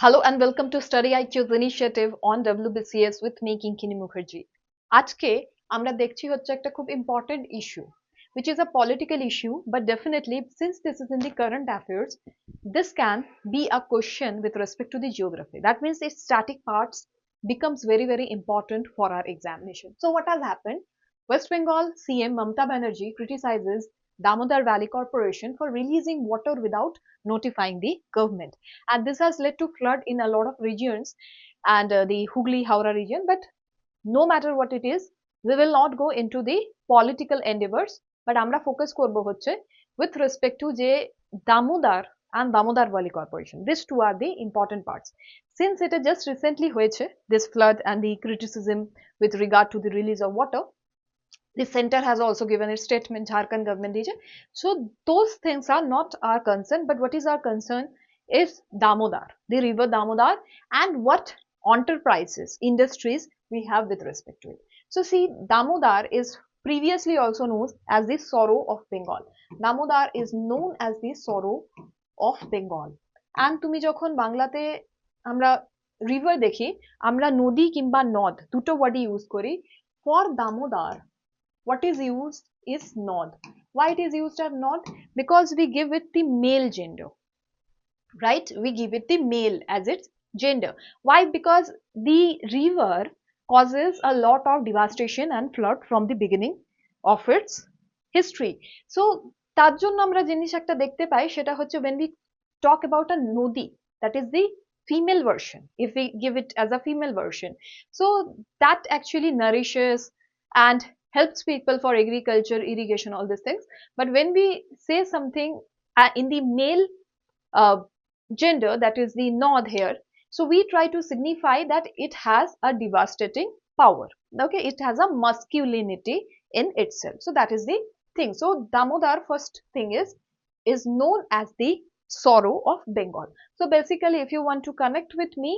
Hello and welcome to StudyIQ's initiative on WBCS with me Kinkini Mukherjee. আজকে আমরা দেখছি হচ্ছে একটা খুব important issue which is a political issue, but definitely since this is in the current affairs, this can be a question with respect to the geography. That means its static parts becomes very important for our examination. So what has happened? West Bengal CM Mamata Banerjee criticizes Damodar Valley Corporation for releasing water without notifying the government, and this has led to flood in a lot of regions and the Hooghly Howrah region. But no matter what it is, we will not go into the political endeavors, but আমরা focus করবো হচ্ছে with respect to যে Damodar and Damodar Valley Corporation. These two are the important parts. Since it just recently হয়েছে this flood and the criticism with regard to the release of water, the center has also given its statement, Jharkhand government region. So those things are not our concern, but what is our concern is Damodar, the river Damodar, and what enterprises, industries we have with respect to it. So see, Damodar is previously also known as the sorrow of Bengal. Damodar is known as the sorrow of Bengal. And তুমি যখন বাংলাতে আমরা river দেখি, আমরা নদী কিংবা নদ দুটো ওয়ার্ডই ইউজ করি। For Damodar, what is used is nod. Why it is used as nod? Because we give it the male gender, right? We give it the male as its gender. Why? Because the river causes a lot of devastation and flood from the beginning of its history. So তার জন্য আমরা জিনিস একটা দেখতে পাই, সেটা হচ্ছে when we talk about a nodi, that is the female version, if we give it as a female version, so that actually nourishes and helps people for agriculture, irrigation, all these things. But when we say something in the male gender, that is the nod here, so we try to signify that it has a devastating power. Okay, it has a masculinity in itself. So that is the thing. So Damodar, first thing is known as the sorrow of Bengal. So basically, if you want to connect with me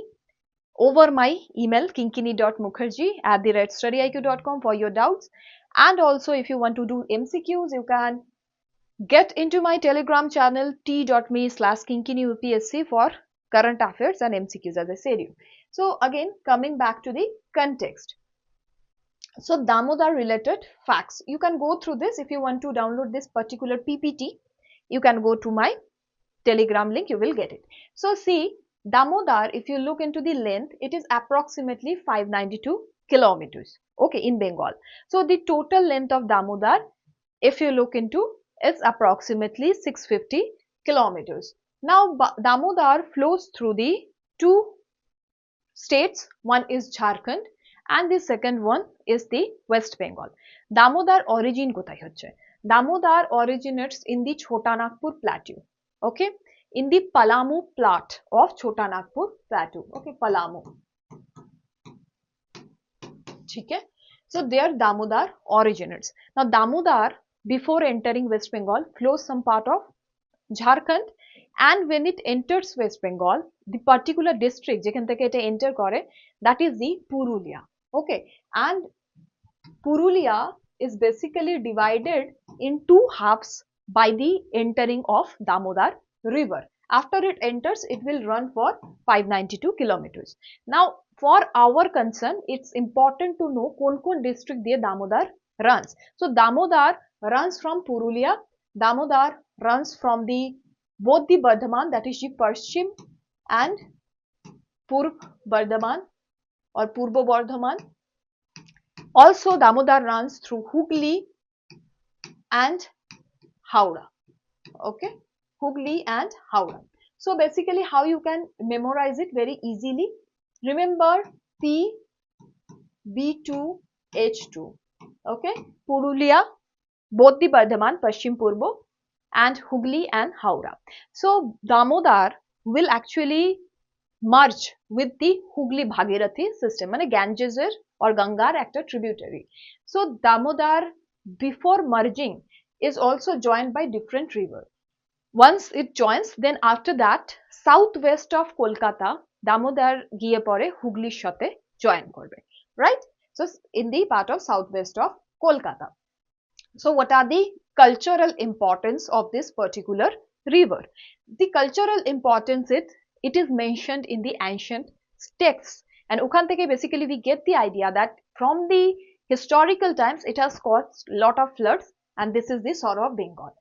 over my email kinkini.mukherjee@studiiq.com for your doubts, and also if you want to do MCQs, you can get into my Telegram channel t.me/kinkiniupsc for current affairs and MCQs, as I said you. So again, coming back to the context. So Damodar related facts, you can go through this. If you want to download this particular PPT, you can go to my Telegram link, you will get it. So see, Damodar, if you look into the length, it is approximately 592 kilometers, okay, in Bengal. So the total length of Damodar, if you look into, is approximately 650 kilometers. Now Damodar flows through the two states, one is Jharkhand and the second one is the West Bengal. Damodar origin kothay hocche? Damodar originates in the Chota Nagpur plateau, okay, in the Palamu plat of Chota Nagpur plateau, okay, Palamu. Okay, so there Damodar originates. Now Damodar, before entering West Bengal, flows some part of Jharkhand, and when it enters West Bengal, the particular district যেখান থেকে এটা enter করে, that is the Purulia, okay, and Purulia is basically divided in two halves by the entering of Damodar river. After it enters, it will run for 592 kilometers. Now for our concern, it's important to know kon district diye Damodar runs. So Damodar runs from Purulia, Damodar runs from the both the Bardhaman, that is the Paschim and Purb Bardhaman or Purbo Bardhaman. Also Damodar runs through Hooghly and Howrah, okay, Hooghly and Howrah. So basically how you can memorize it very easily, remember P B2H2, okay, Purulia, both the Bardhaman, Paschim Purbo, and Hooghly and Howrah. So Damodar will actually merge with the Hooghly Bhagirathi system, মানে Ganges or Gangar একটা tributary. So Damodar, before merging, is also joined by different river. Once it joins, then after that southwest of Kolkata, Damodar গিয়ে পরে হুগলির সাথে join করবে, right? So in the part of southwest of Kolkata. So what are the cultural importance of this particular river? The cultural importance it is mentioned in the ancient texts, and ওখান থেকে basically we get the idea that from the historical times it has caused lot of floods, and this is the sorrow of Bengal.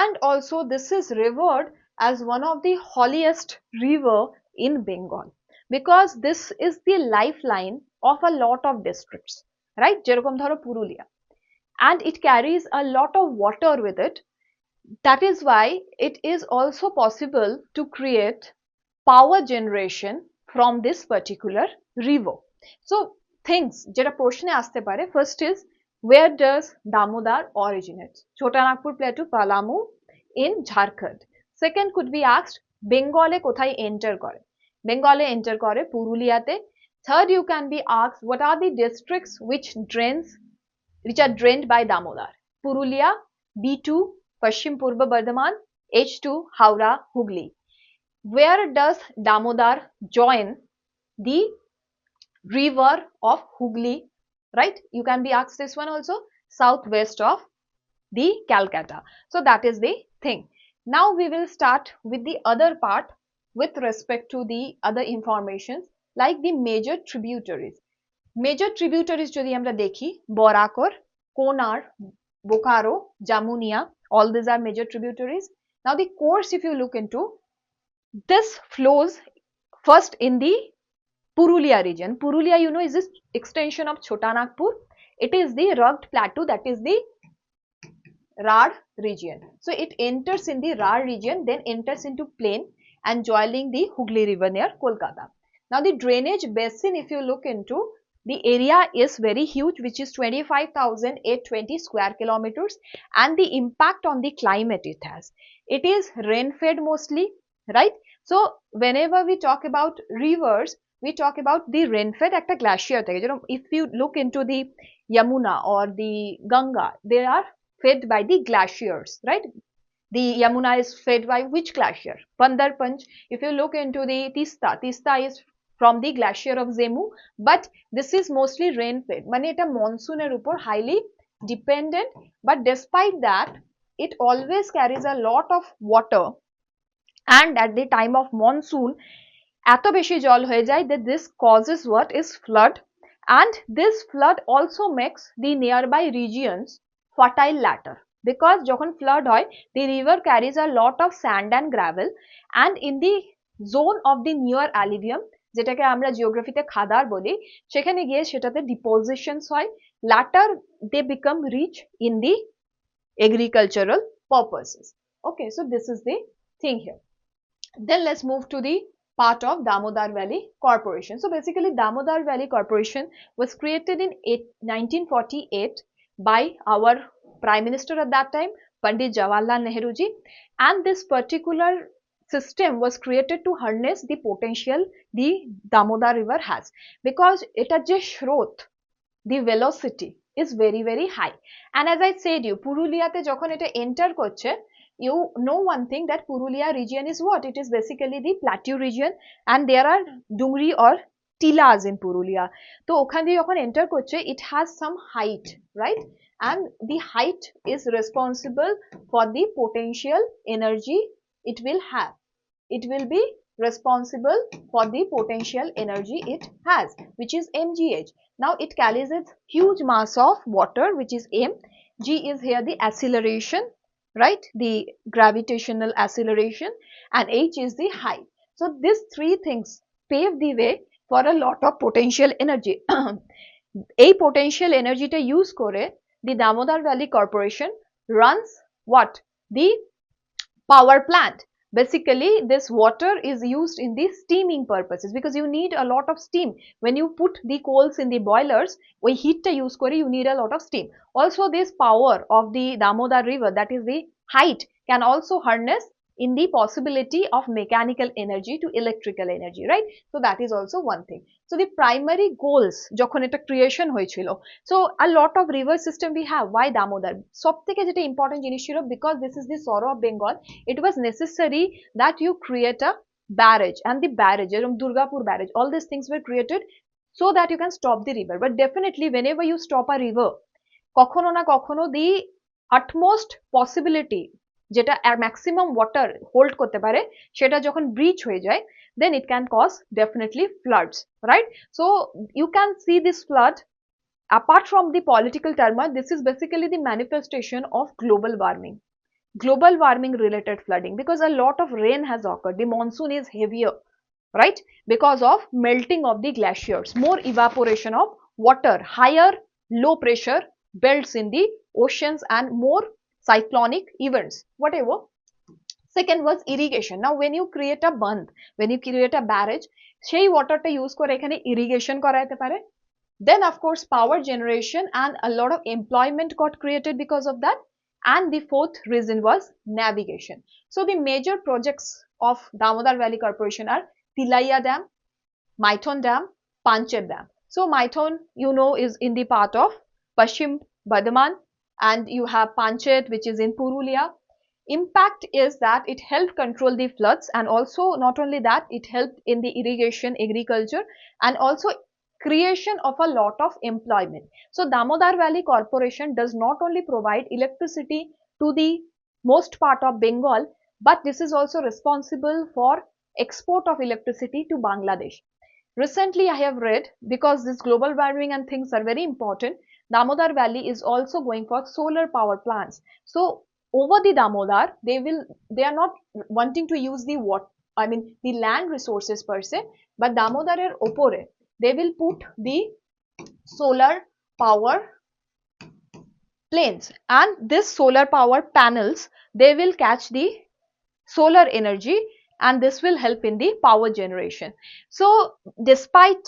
And also this is revered as one of the holiest river in Bengal, because this is the lifeline of a lot of districts, right? যেরকম ধরো Purulia, and it carries a lot of water with it. That is why it is also possible to create power generation from this particular river. So things যেটা প্রশ্নে আসতে পারে, first is where does Damodar originate? Chotanagpur Plateau, Palamu in Jharkhand. Second could be asked Bengal e কোথায় enter করে? Bengal e enter করে পুরুলিয়াতে. Third, you can be asked what are the districts which are drained by Damodar? Purulia, B2, Paschim Purba Bardhaman, H2, Howrah, Hooghly. Where does Damodar join the river of Hooghly, right? You can be asked this one also, southwest of the Calcutta. So that is the thing. Now we will start with the other part with respect to the other informations like the major tributaries. Major tributaries যদি আমরা দেখি, Borakor, Konar, Bokaro, Jamunia, all these are major tributaries. Now the course, if you look into, this flows first in the Purulia region. Purulia, you know, is this extension of Chotanagpur. It is the rugged plateau, that is the Rar region. So it enters in the Rar region, then enters into plain and joining the Hooghly river near Kolkata. Now the drainage basin, if you look into, the area is very huge, which is 25,820 square kilometers, and the impact on the climate it has. It is rain fed mostly, right? So whenever we talk about rivers, we talk about the rain fed একটা glacier থেকে. If you look into the Yamuna or the Ganga, they are fed by the glaciers, right? The Yamuna is fed by which glacier? Pandarpanch. If you look into the Tista, Tista is from the glacier of Zemu, but this is mostly rain fed, মানে এটা মনসুনের উপর highly dependent, but despite that it always carries a lot of water, and at the time of monsoon এত বেশি জল হয়ে যায় that this causes what is flood, and this flood also makes the nearby regions fertile later, because যখন flood হয় the river carries a lot of sand and gravel, and in the zone of the near alluvium, যেটাকে আমরা জিওগ্রাফিতে খাদার বলি, সেখানে গিয়ে সেটাতে depositions হয়, later they become rich in the agricultural purposes. Okay, so this is the thing here. Then let's move to the part of Damodar Valley Corporation. So basically Damodar Valley Corporation was created in 1948 by our Prime Minister at that time, Pandit Jawaharlal Nehru ji, and this particular system was created to harness the potential the Damodar river has, because এটার যে স্রোত, the velocity is very very high, and as I said you, পুরুলিয়াতে যখন এটা enter করছে, you know one thing, that Purulia region is what? It is basically the plateau region, and there are dungri or tilas in Purulia. তো ওখান দিয়ে যখন enter করছে, it has some height, right? And the height is responsible for the potential energy it will have. It will be responsible for the potential energy it has, which is mgh. Now it carries a huge mass of water, which is m. G is here the acceleration, right? The gravitational acceleration, and h is the height. So these three things pave the way for a lot of potential energy. এই potential energy টা use করে the Damodar Valley Corporation runs what? The power plant. Basically this water is used in the steaming purposes, because you need a lot of steam when you put the coals in the boilers. ওই heat টা use করে you need a lot of steam. Also this power of the Damodar river, that is the height, can also harness in the possibility of mechanical energy to electrical energy, right? So that is also one thing. So the primary goals যখন এটা creation হয়েছিল, so a lot of river system we have. Why Damodar? সবথেকে যেটা important জিনিস ছিল, because this is the sorrow of Bengal, it was necessary that you create a barrage, and the barrage, যেরকম Durgapur barrage, all these things were created so that you can stop the river. But definitely whenever you stop a river, কখনো না কখনো the utmost possibility যেটা maximum water hold করতে পারে, সেটা যখন ব্রিচ হয়ে যায়, then it can cause definitely floods, right? So you can see this flood. Apart from the political turmoil, this is basically the manifestation of global warming related flooding, because a lot of rain has occurred. The monsoon is heavier, right, because of melting of the glaciers, more evaporation of water, higher low pressure belts in the oceans, and more cyclonic events, whatever. Second was irrigation. Now when you create a band, when you create a barrage, সেই ওয়াটারটা use করে এখানে irrigation করা যেতে পারে. Then of course power generation, and a lot of employment got created because of that. And the fourth reason was navigation. So the major projects of Damodar Valley Corporation are Tilaiya Dam, Maithon Dam, Panchet Dam. So Maithon, you know, is in the part of Paschim Bardhaman, and you have Panchet, which is in Purulia. Impact is that it helped control the floods, and also not only that, it helped in the irrigation, agriculture, and also creation of a lot of employment. So Damodar Valley Corporation does not only provide electricity to the most part of Bengal, but this is also responsible for export of electricity to Bangladesh. Recently I have read, because this global warming and things are very important, Damodar Valley is also going for solar power plants. So over the Damodar, they are not wanting to use the the land resources per se, but Damodar er opore they will put the solar power planes, and this solar power panels, they will catch the solar energy, and this will help in the power generation. So despite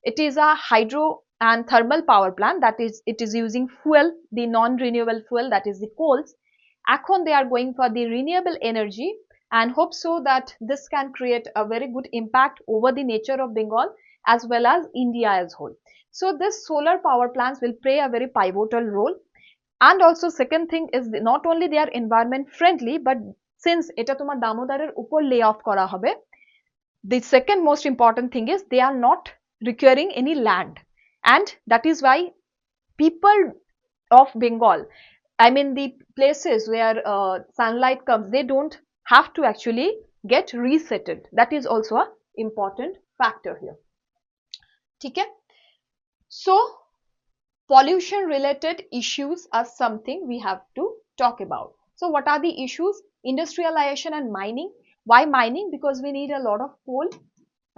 it is a hydro and thermal power plant, that is, it is using fuel, the non-renewable fuel, that is the coals. Ekhon they are going for the renewable energy, and hope so that this can create a very good impact over the nature of Bengal as well as India as whole. So this solar power plants will play a very pivotal role. And also second thing is, not only they are environment friendly, but since এটা তোমার দামোদরের উপর lay off করা হবে, the second most important thing is they are not requiring any land, and that is why people of Bengal, I mean the places where sunlight comes, they don't have to actually get resettled. That is also a important factor here. Okay? So pollution related issues are something we have to talk about. So what are the issues? Industrialization and mining. Why mining? Because we need a lot of coal,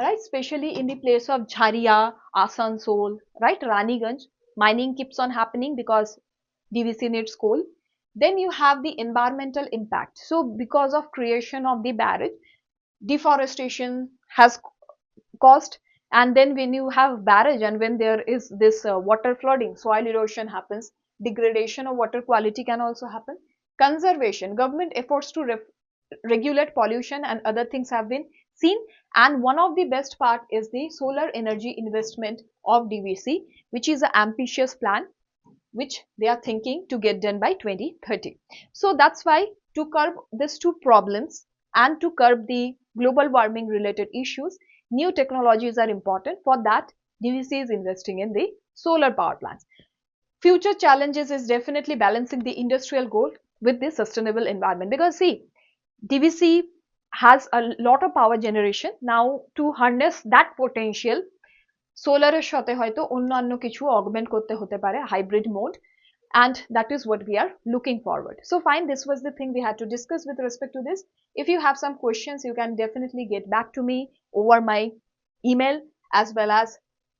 right? Especially in the place of Jharia, Asansol, right? Raniganj. Mining keeps on happening because DVC needs coal. Then you have the environmental impact. So because of creation of the barrage, deforestation has caused, and then when you have barrage and when there is this water flooding, soil erosion happens, degradation of water quality can also happen. Conservation, government efforts to regulate pollution and other things have been seen, and one of the best part is the solar energy investment of DVC, which is an ambitious plan which they are thinking to get done by 2030. So that's why to curb these two problems and to curb the global warming related issues, new technologies are important. For that, DVC is investing in the solar power plants. Future challenges is definitely balancing the industrial goal with the sustainable environment, because see, DVC has a lot of power generation. Now to harness that potential, সোলারের সাথে হয়তো অন্যান্য কিছু augment করতে হতে পারে, hybrid mode, and that is what we are looking forward. So fine, this was the thing we had to discuss with respect to this. If you have some questions, you can definitely get back to me over my email, as well as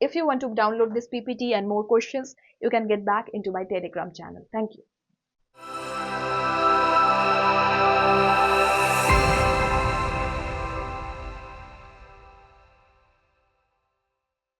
if you want to download this PPT and more questions, you can get back into my Telegram channel. Thank you.